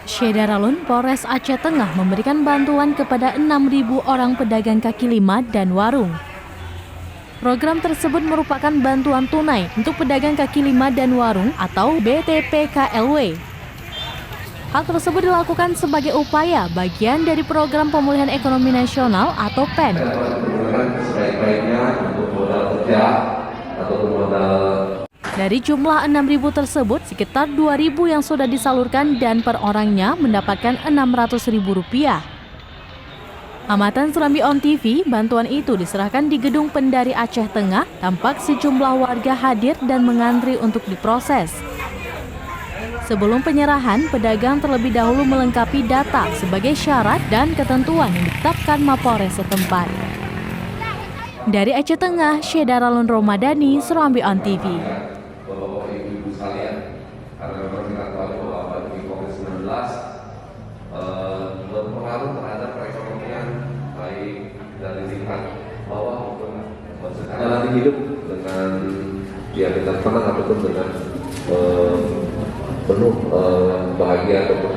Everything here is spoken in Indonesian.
Syedaralun, Polres Aceh Tengah memberikan bantuan kepada 6.000 orang pedagang kaki lima dan warung. Program tersebut merupakan bantuan tunai untuk pedagang kaki lima dan warung atau BTPKLW. Hal tersebut dilakukan sebagai upaya bagian dari Program Pemulihan Ekonomi Nasional atau PEN. Dari jumlah 6.000 tersebut, sekitar 2.000 yang sudah disalurkan dan per orangnya mendapatkan Rp600.000. Amatan Serambi On TV, bantuan itu diserahkan di Gedung Pendari Aceh Tengah, tampak sejumlah warga hadir dan mengantri untuk diproses. Sebelum penyerahan, pedagang terlebih dahulu melengkapi data sebagai syarat dan ketentuan yang ditetapkan Mapolres setempat. Dari Aceh Tengah, Syedaralun Romadani, Serambi On TV. Bapak-bapak, ibu-ibu sekalian, karena memang kita tahu bahwa pandemi COVID-19 berpengaruh terhadap perekonomian baik dari tingkat bawah maupun secara hidup dengan kita tenang ataupun dengan penuh bahagia ataupun